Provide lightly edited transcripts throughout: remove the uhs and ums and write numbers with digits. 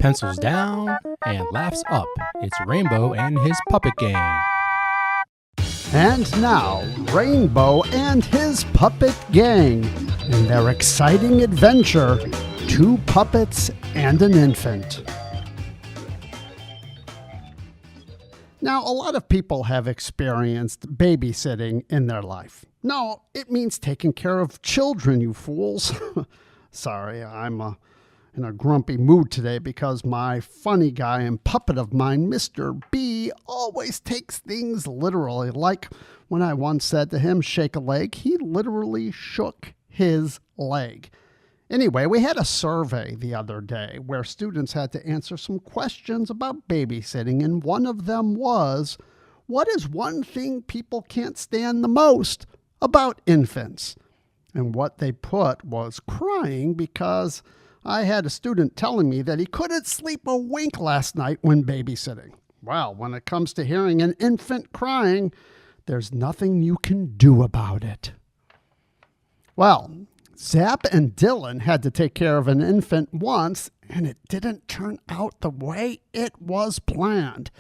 Pencils down and laughs up. It's Rainbow and his puppet gang. And now, Rainbow and his puppet gang in their exciting adventure, Two Puppets and an Infant. Now, a lot of people have experienced babysitting in their life. No, it means taking care of children, you fools. Sorry, I'm in a grumpy mood today because my funny guy and puppet of mine, Mr. B, always takes things literally. Like when I once said to him, shake a leg, he literally shook his leg. Anyway, we had a survey the other day where students had to answer some questions about babysitting, and one of them was, what is one thing people can't stand the most about infants? And what they put was crying, because I had a student telling me that he couldn't sleep a wink last night when babysitting. Well, when it comes to hearing an infant crying, there's nothing you can do about it. Well, Zap and Dylan had to take care of an infant once, and it didn't turn out the way it was planned.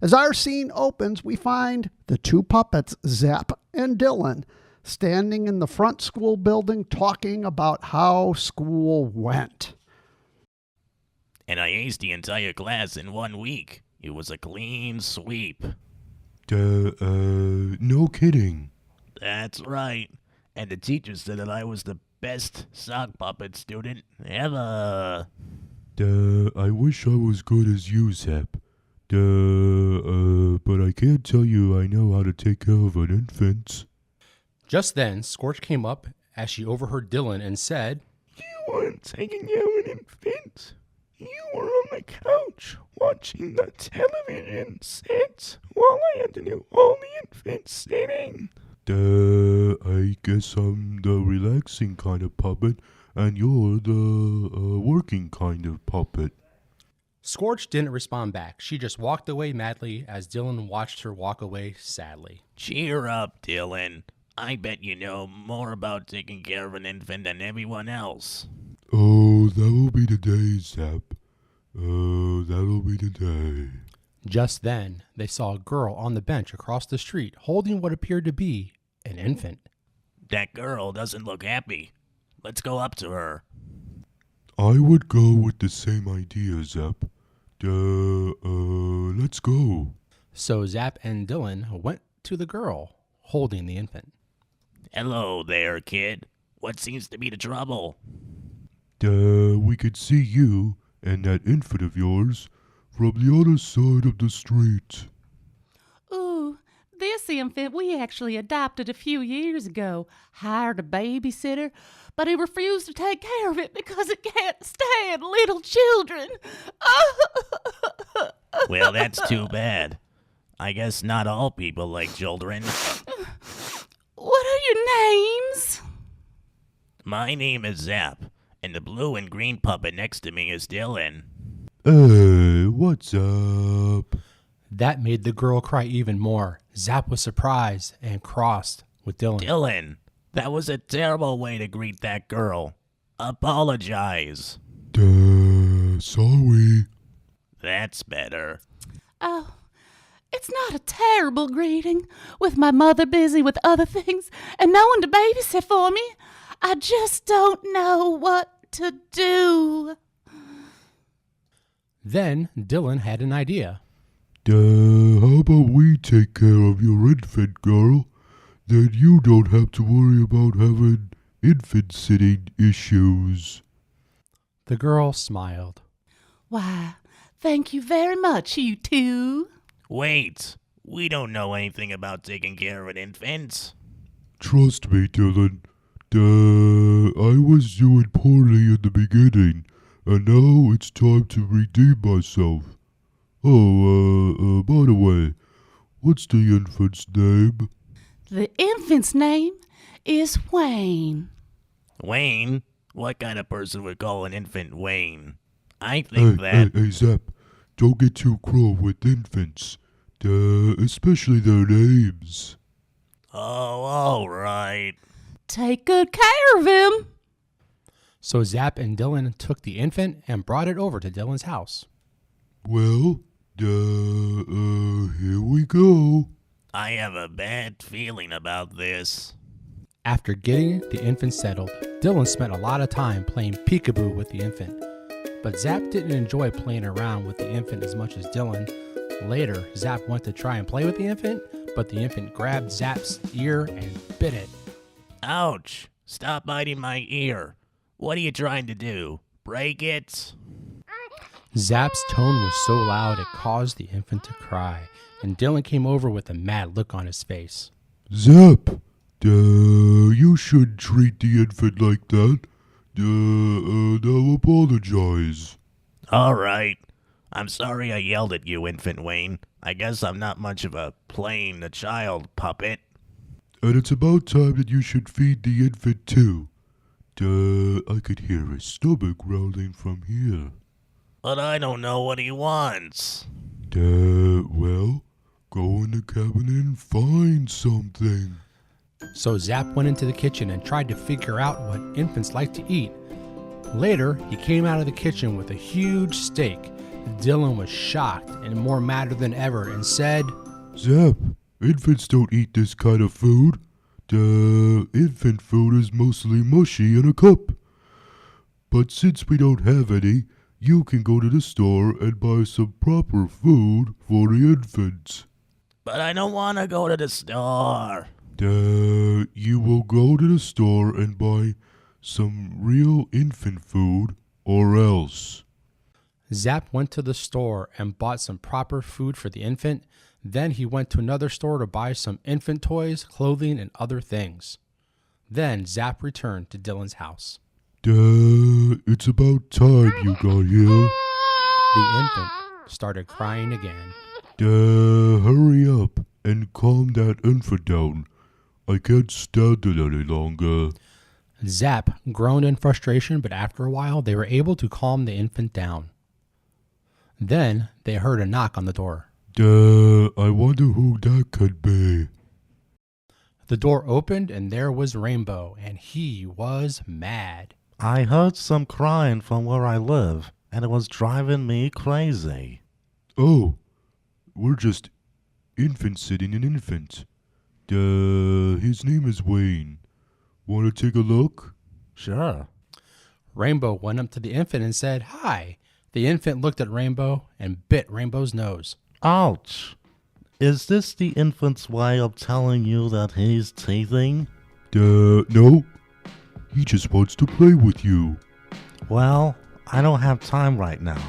As our scene opens, we find the two puppets, Zap and Dylan, standing in the front school building talking about how school went. And I aced the entire class in 1 week. It was a clean sweep. No kidding. That's right. And the teacher said that I was the best sock puppet student ever. I wish I was good as you, Zap. But I can't tell you I know how to take care of an infant. Just then, Scorch came up as she overheard Dylan and said, You weren't taking care of an infant. You were on the couch watching the television set while I had to do all the infant sitting. I guess I'm the relaxing kind of puppet, and you're the working kind of puppet. Scorch didn't respond back. She just walked away madly as Dylan watched her walk away sadly. Cheer up, Dylan. I bet you know more about taking care of an infant than everyone else. Oh, that'll be the day, Zap. That'll be the day. Just then, they saw a girl on the bench across the street holding what appeared to be an infant. That girl doesn't look happy. Let's go up to her. I would go with the same idea, Zap. Let's go. So Zap and Dylan went to the girl holding the infant. Hello there, kid. What seems to be the trouble? We could see you and that infant of yours from the other side of the street. Ooh, this infant we actually adopted a few years ago. Hired a babysitter, but he refused to take care of it because it can't stand little children. Well, that's too bad. I guess not all people like children. What are your names? My name is Zap, and the blue and green puppet next to me is Dylan. Hey, what's up? That made the girl cry even more. Zap was surprised and crossed with Dylan. Dylan, that was a terrible way to greet that girl. Apologize. Sorry. That's better. Oh, it's not a terrible greeting, with my mother busy with other things and no one to babysit for me. I just don't know what to do. Then Dylan had an idea. How about we take care of your infant, girl? Then you don't have to worry about having infant sitting issues. The girl smiled. Why, thank you very much, you two. Wait, we don't know anything about taking care of an infant. Trust me, Dylan. I was doing poorly in the beginning, and now it's time to redeem myself. Oh, by the way, what's the infant's name? The infant's name is Wayne. Wayne? What kind of person would call an infant Wayne? I think Hey, Zap, don't get too cruel with infants, especially their names. Oh, all right. Take good care of him. So Zap and Dylan took the infant and brought it over to Dylan's house. Well, here we go. I have a bad feeling about this. After getting the infant settled, Dylan spent a lot of time playing peekaboo with the infant. But Zap didn't enjoy playing around with the infant as much as Dylan. Later, Zap went to try and play with the infant, but the infant grabbed Zap's ear and bit it. Ouch! Stop biting my ear. What are you trying to do? Break it? Zap's tone was so loud it caused the infant to cry, and Dylan came over with a mad look on his face. Zap, you shouldn't treat the infant like that. Now apologize. All right. I'm sorry I yelled at you, Infant Wayne. I guess I'm not much of a playing the child puppet. And it's about time that you should feed the infant too. I could hear his stomach growling from here. But I don't know what he wants. Well, go in the cabinet and find something. So Zap went into the kitchen and tried to figure out what infants like to eat. Later, he came out of the kitchen with a huge steak. Dylan was shocked and more madder than ever and said, Zap, infants don't eat this kind of food. Infant food is mostly mushy in a cup. But since we don't have any, you can go to the store and buy some proper food for the infants. But I don't want to go to the store. You will go to the store and buy some real infant food or else. Zap went to the store and bought some proper food for the infant. Then he went to another store to buy some infant toys, clothing, and other things. Then Zap returned to Dylan's house. It's about time you got here. The infant started crying again. Hurry up and calm that infant down. I can't stand it any longer. Zap groaned in frustration, but after a while they were able to calm the infant down. Then they heard a knock on the door. I wonder who that could be. The door opened and there was Rainbow, and he was mad. I heard some crying from where I live, and it was driving me crazy. Oh, we're just infant sitting an infant. His name is Wayne. Want to take a look? Sure. Rainbow went up to the infant and said, "Hi." The infant looked at Rainbow and bit Rainbow's nose. Ouch! Is this the infant's way of telling you that he's teething? No. He just wants to play with you. Well, I don't have time right now.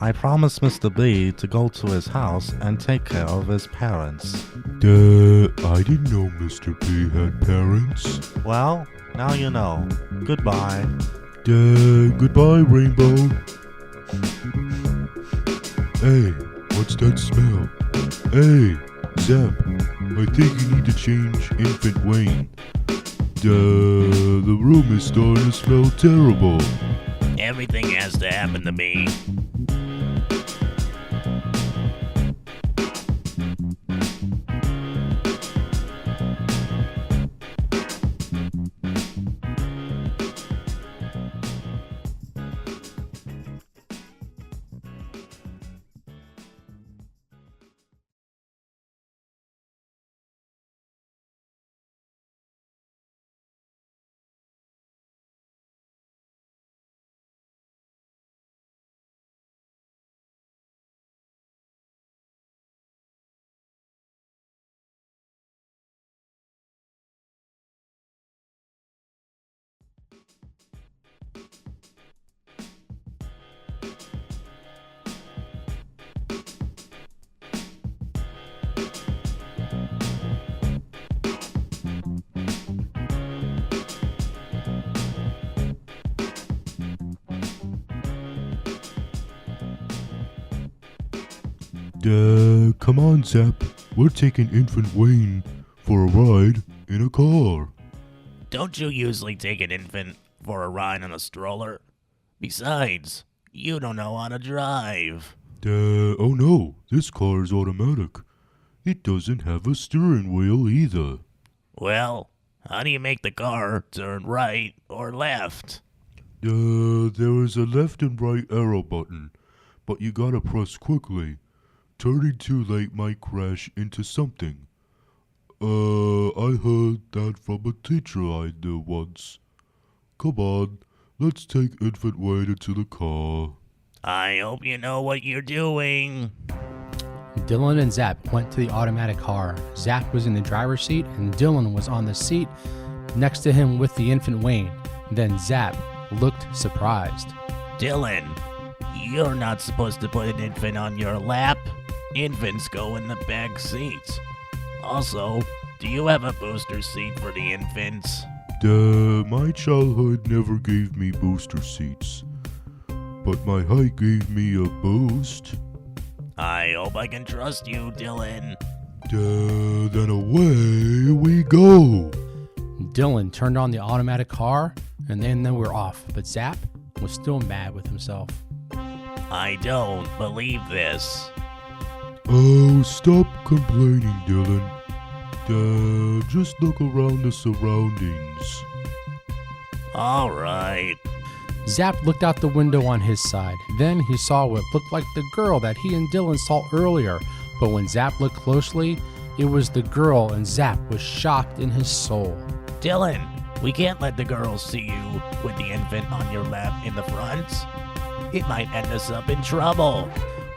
I promised Mr. B to go to his house and take care of his parents. I didn't know Mr. B had parents. Well, now you know. Goodbye. Goodbye, Rainbow. Hey, what's that smell? Hey, Zap, I think you need to change Infant Wayne. The room is starting to smell terrible. Everything has to happen to me. Come on, Zap. We're taking Infant Wayne for a ride in a car. Don't you usually take an infant for a ride in a stroller? Besides, you don't know how to drive. Oh no, this car is automatic. It doesn't have a steering wheel either. Well, how do you make the car turn right or left? There is a left and right arrow button, but you gotta press quickly. Turning too late might crash into something. I heard that from a teacher I knew once. Come on, let's take Infant Wayne into the car. I hope you know what you're doing. Dylan and Zap went to the automatic car. Zap was in the driver's seat and Dylan was on the seat next to him with the infant Wayne. Then Zap looked surprised. Dylan, you're not supposed to put an infant on your lap. Infants go in the back seats. Also, do you have a booster seat for the infants? My childhood never gave me booster seats, but my height gave me a boost. I hope I can trust you, Dylan. Then away we go. Dylan turned on the automatic car and then they were off, but Zap was still mad with himself. I don't believe this. Oh, stop complaining, Dylan. Just look around the surroundings. All right. Zap looked out the window on his side. Then he saw what looked like the girl that he and Dylan saw earlier. But when Zap looked closely, it was the girl, and Zap was shocked in his soul. Dylan, we can't let the girls see you with the infant on your lap in the front. It might end us up in trouble.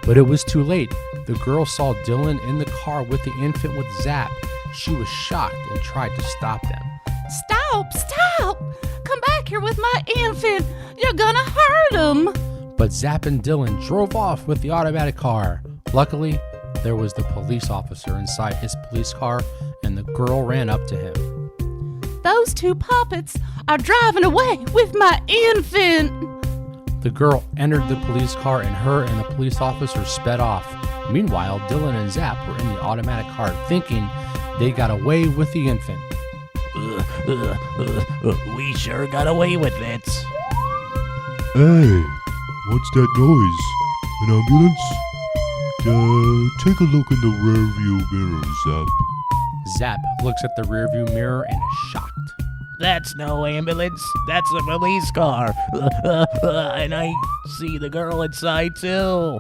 But it was too late. The girl saw Dylan in the car with the infant with Zap. She was shocked and tried to stop them. Stop! Stop! Come back here with my infant! You're gonna hurt him! But Zap and Dylan drove off with the automatic car. Luckily, there was the police officer inside his police car, and the girl ran up to him. Those two puppets are driving away with my infant! The girl entered the police car, and her and the police officer sped off. Meanwhile, Dylan and Zap were in the automatic car thinking they got away with the infant. We sure got away with it. Hey, what's that noise? An ambulance? Take a look in the rearview mirror, Zap. Zap looks at the rearview mirror and is shocked. That's no ambulance. That's a police car. And I see the girl inside too.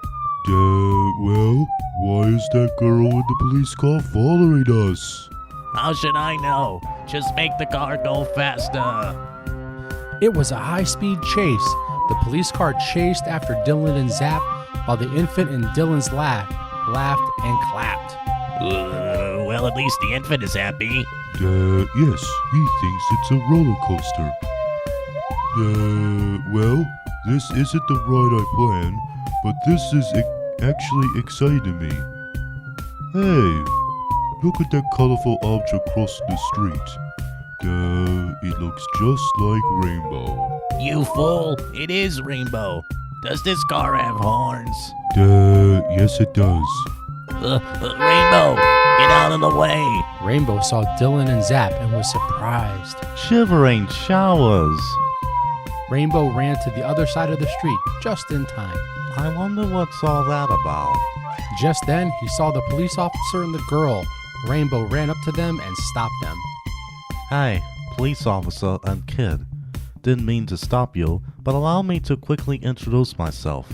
Well, why is that girl in the police car following us? How should I know? Just make the car go faster. It was a high-speed chase. The police car chased after Dylan and Zap while the infant in Dylan's lap laughed and clapped. Well, at least the infant is happy. Yes, he thinks it's a roller coaster. Well, this isn't the ride I planned, but this is actually exciting me. Hey, look at that colorful object across the street. It looks just like Rainbow. You fool! It is Rainbow. Does this car have horns? Yes it does. Rainbow, get out of the way! Rainbow saw Dylan and Zap and was surprised. Shivering showers. Rainbow ran to the other side of the street just in time. I wonder what's all that about. Just then, he saw the police officer and the girl. Rainbow ran up to them and stopped them. Hey, police officer and kid. Didn't mean to stop you, but allow me to quickly introduce myself.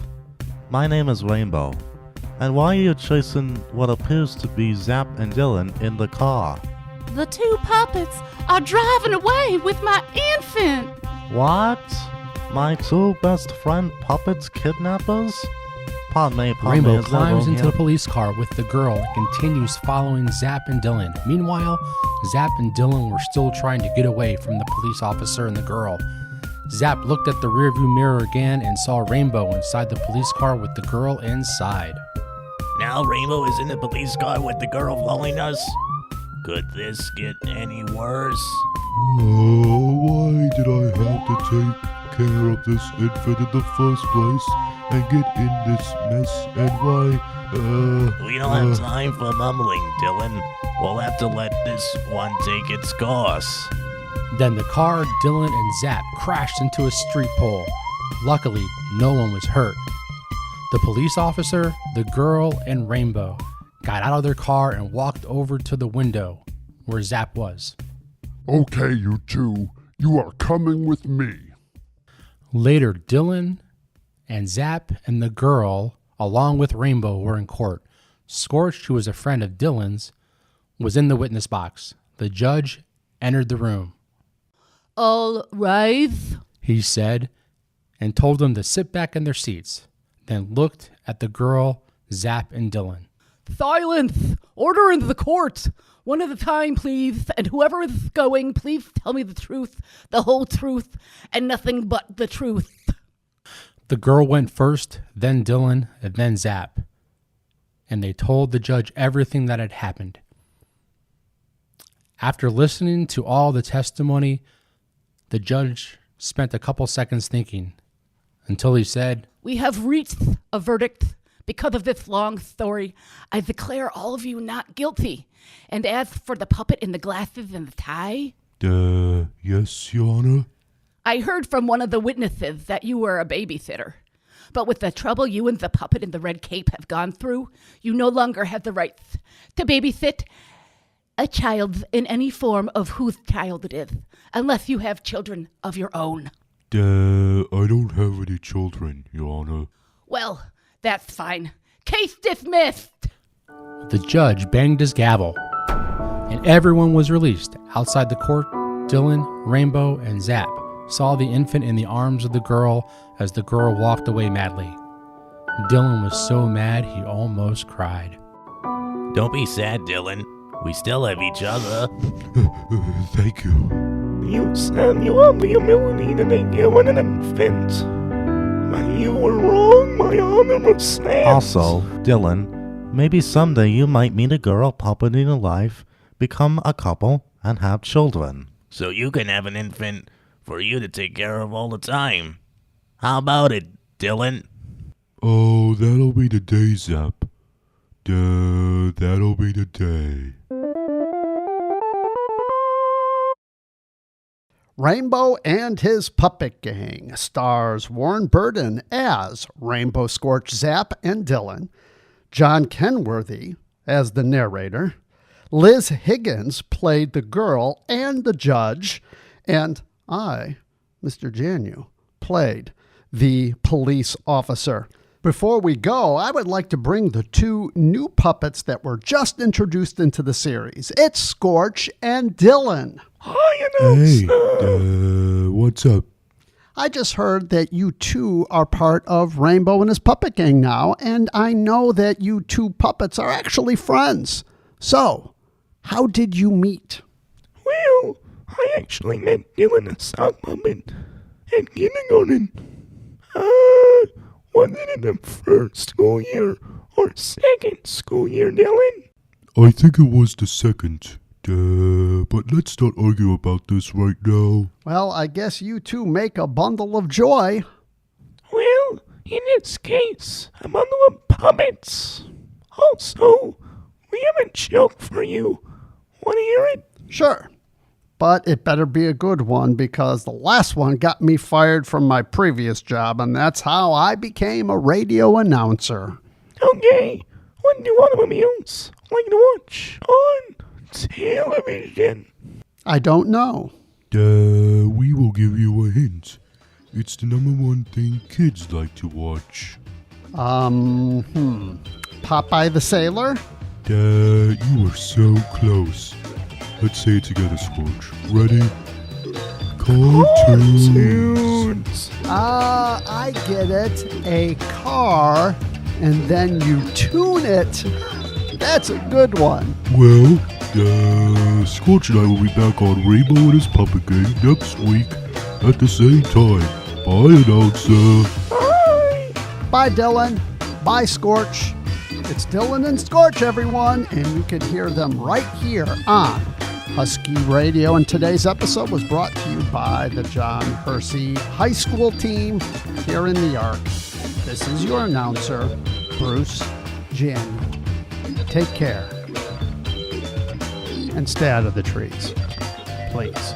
My name is Rainbow. And why are you chasing what appears to be Zap and Dylan in the car? The two puppets are driving away with my infant! What? My two best friend puppets kidnappers? Pardon me, Rainbow is that climbs wrong into here? the police car with the girl and continues following Zap and Dylan. Meanwhile, Zap and Dylan were still trying to get away from the police officer and the girl. Zap looked at the rearview mirror again and saw Rainbow inside the police car with the girl inside. Now Rainbow is in the police car with the girl following us? Could this get any worse? Why did I have to take care of this infant in the first place and get in this mess, and why, We don't have time for mumbling, Dylan. We'll have to let this one take its course. Then the car, Dylan, and Zap crashed into a street pole. Luckily, no one was hurt. The police officer, the girl, and Rainbow got out of their car and walked over to the window where Zap was. Okay, you two, you are coming with me. Later, Dylan and Zap and the girl, along with Rainbow, were in court. Scorch, who was a friend of Dylan's, was in the witness box. The judge entered the room. All right. He said, and told them to sit back in their seats, then looked at the girl, Zap, and Dylan. Silence! Order in the court! One at a time, please, and whoever is going, please tell me the truth, the whole truth, and nothing but the truth. The girl went first, then Dylan, and then Zap, and they told the judge everything that had happened. After listening to all the testimony, the judge spent a couple seconds thinking, until he said, We have reached a verdict. Because of this long story, I declare all of you not guilty. And as for the puppet in the glasses and the tie, Yes, Your Honor? I heard from one of the witnesses that you were a babysitter. But with the trouble you and the puppet in the red cape have gone through, you no longer have the right to babysit a child in any form of whose child it is, unless you have children of your own. I don't have any children, Your Honor. Well, that's fine. Case dismissed. The judge banged his gavel, and everyone was released. Outside the court, Dylan, Rainbow, and Zap saw the infant in the arms of the girl as the girl walked away madly. Dylan was so mad he almost cried. Don't be sad, Dylan. We still have each other. Thank you. You said you have the ability to make you an infant. But you were wrong, my honor was snapped. Also, Dylan, maybe someday you might meet a girl puppeting a life, become a couple, and have children. So you can have an infant for you to take care of all the time. How about it, Dylan? Oh, that'll be the day, Zap. That'll be the day. Rainbow and His Puppet Gang stars Warren Burden as Rainbow, Scorch, Zap, and Dylan, John Kenworthy as the narrator, Liz Higgins played the girl and the judge, and I, Mr. Janu, played the police officer. Before we go, I would like to bring the two new puppets that were just introduced into the series. It's Scorch and Dylan. Hi, announcer. Hey, what's up? I just heard that you two are part of Rainbow and His Puppet Gang now, and I know that you two puppets are actually friends. So, how did you meet? Well, I actually met Dylan a sock puppet at kindergarten. Was it in the first school year or second school year, Dylan? I think it was the second. But let's not argue about this right now. Well, I guess you two make a bundle of joy. Well, in this case, a bundle of puppets. Also, we have a joke for you. Want to hear it? Sure. But it better be a good one because the last one got me fired from my previous job, and that's how I became a radio announcer. Okay, what do automobiles like to watch on television? I don't know. We will give you a hint. It's the number one thing kids like to watch. Popeye the Sailor? You are so close. Let's say it together, Scorch. Ready? Cartoons. I get it. A car, and then you tune it. That's a good one. Well, Scorch and I will be back on Rainbow and His Puppet Gang next week at the same time. Bye, announcer. Bye, Dylan. Bye, Scorch. It's Dylan and Scorch, everyone, and you can hear them right here on Husky Radio. And today's episode was brought to you by the John Hersey High School team here in the Ark. This is your announcer, Bruce Jan. Take care and stay out of the trees, please.